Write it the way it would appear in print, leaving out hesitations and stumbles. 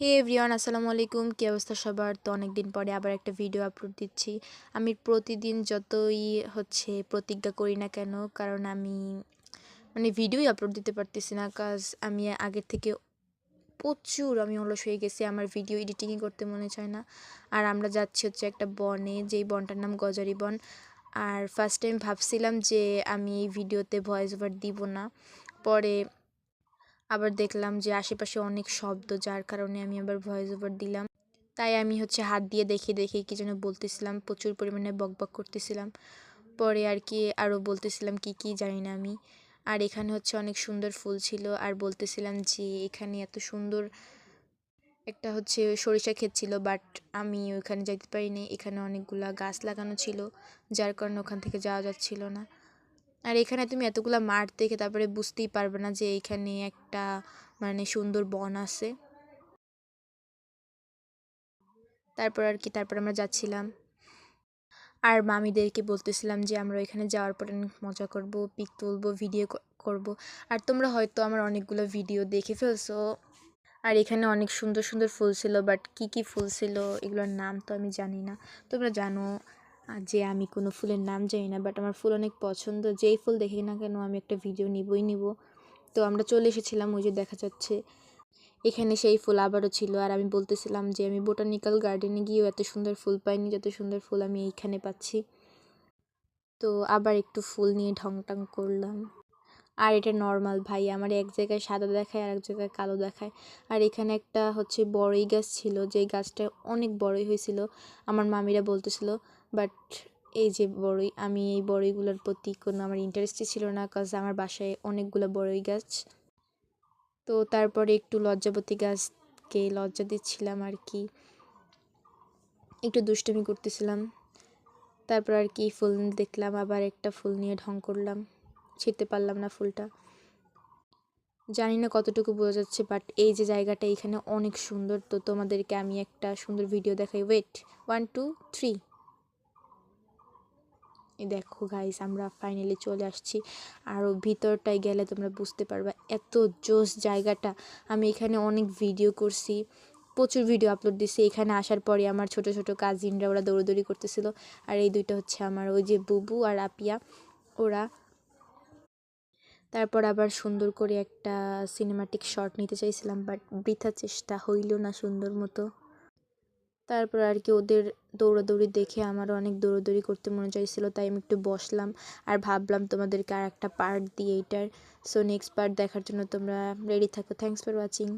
হে everyone, আসসালামু আলাইকুম। কী অবস্থা সবার? তো অনেক দিন পরে আবার একটা ভিডিও আপলোড দিচ্ছি। আমি প্রতিদিন যতই প্রতিজ্ঞা করি না কেন, কারণ আমি ভিডিওই আপলোড দিতে পারতেছি না। আমি আগের থেকে প্রচুর অলস হয়ে গেছি। আমার ভিডিও এডিটিংই করতে মনে চায় না। আর আমরা যাচ্ছি একটা বনে, যেই বনটার নাম গজারি বন। আর ফার্স্ট টাইম ভাবছিলাম যে আমি এই ভিডিওতে ভয়েস ওভার দিব না। পরে আবার দেখলাম যে আশেপাশে অনেক শব্দ, যার কারণে আমি আবার ভয়েস ওভার দিলাম। তাই আমি হাত দিয়ে দেখে দেখে কি যেন বলতেছিলাম, প্রচুর পরিমাণে বকবক করতেছিলাম। পরে আর কি আরও বলতেছিলাম কি কি জানি না আমি। আর এখানে অনেক সুন্দর ফুল ছিল, আর বলতেছিলাম যে এখানে এত সুন্দর একটা সরিষা ক্ষেত ছিল, বাট আমি ওইখানে যাইতে পারিনি। এখানে অনেকগুলা গাছ লাগানো ছিল, যার কারণে ওখান থেকে যাওয়া যাচ্ছিল না। আর এখানে তুমি এতগুলা মাঠ দেখে তারপরে বুঝতেই পারবে না যে এখানে একটা সুন্দর বন আছে। তারপর আমরা যাচ্ছিলাম, আর মামিদেরকে বলতেছিলাম যে আমরা এখানে যাওয়ার পরে অনেক মজা করব, পিক তুলবো, ভিডিও করব। আর তোমরা হয়তো আমার অনেকগুলো ভিডিও দেখে ফেলছো। আর এখানে অনেক সুন্দর সুন্দর ফুল ছিল, বাট কি কি ফুল ছিল এগুলোর নাম তো আমি জানি না। তোমরা জানো যে আমি কোনো ফুলের নাম জানি না, বাট আমার ফুল অনেক পছন্দ। যেই ফুল দেখি না কেন আমি একটা ভিডিও নিবই নিব। তো আমরা চলে এসেছিলাম, ওই যে দেখা যাচ্ছে এখানে সেই ফুল আবারও ছিল। আর আমি বলতেছিলাম যে আমি বোটানিক্যাল গার্ডেনে গিয়েও এত সুন্দর ফুল পাইনি, যত সুন্দর ফুল আমি এইখানে পাচ্ছি। তো আবার একটু ফুল নিয়ে ঢংটাং করলাম। আর এটা নর্মাল ভাই, আমার এক জায়গায় সাদা দেখায় আর এক জায়গায় কালো দেখায়। আর এখানে একটা বড়ই গাছ ছিল, যে গাছটা অনেক বড়ই হয়েছিল, আমার মামিরা বলতেছিল। বাট এই যে বড়ই, আমি এই বড়ইগুলোর প্রতি কোনো আমার ইন্টারেস্টই ছিল না, কাজ আমার বাসায় অনেকগুলো বড়ই গাছ। তো তারপরে একটু লজ্জাবতী গাছকে লজ্জা দিচ্ছিলাম আর কি, একটু দুষ্টুমি করতেছিলাম। তারপর আর কি ফুল দেখলাম, আবার একটা ফুল নিয়ে ঢং করলাম, ছিঁড়তে পারলাম না ফুলটা। জানি না কতটুকু বোঝা যাচ্ছে, বাট এই যে জায়গাটা এখানে অনেক সুন্দর। তো তোমাদেরকে আমি একটা সুন্দর ভিডিও দেখাই। ওয়েট, 1 2 3। এই দেখো গাইস, আমরা ফাইনালি চলে আসছি। আরও ভিতরটায় গেলে তোমরা বুঝতে পারবা এত জোস জায়গাটা। আমি এখানে অনেক ভিডিও করছি, প্রচুর ভিডিও আপলোড দিছি। এখানে আসার পরে আমার ছোট ছোট কাজিনরা ওরা দৌড়াদৌড়ি করতেছিল। আর এই দুইটা আমার ওই যে বুবু আর আপিয়া, ওরা। তারপর আবার সুন্দর করে একটা সিনেমাটিক শট নিতে চাইছিলাম, বাট বৃথা চেষ্টা হইল না সুন্দর মতো। তারপর আর কি ওদের দৌড়াদৌড়ি দেখে আমারও অনেক দৌড়াদৌড়ি করতে মনে চাইছিল, তাই আমি একটু বসলাম আর ভাবলাম তোমাদেরকে আর একটা পার্ট দিয়ে এইটার। সো নেক্সট পার্ট দেখার জন্য তোমরা রেডি থাকো। Thanks for watching.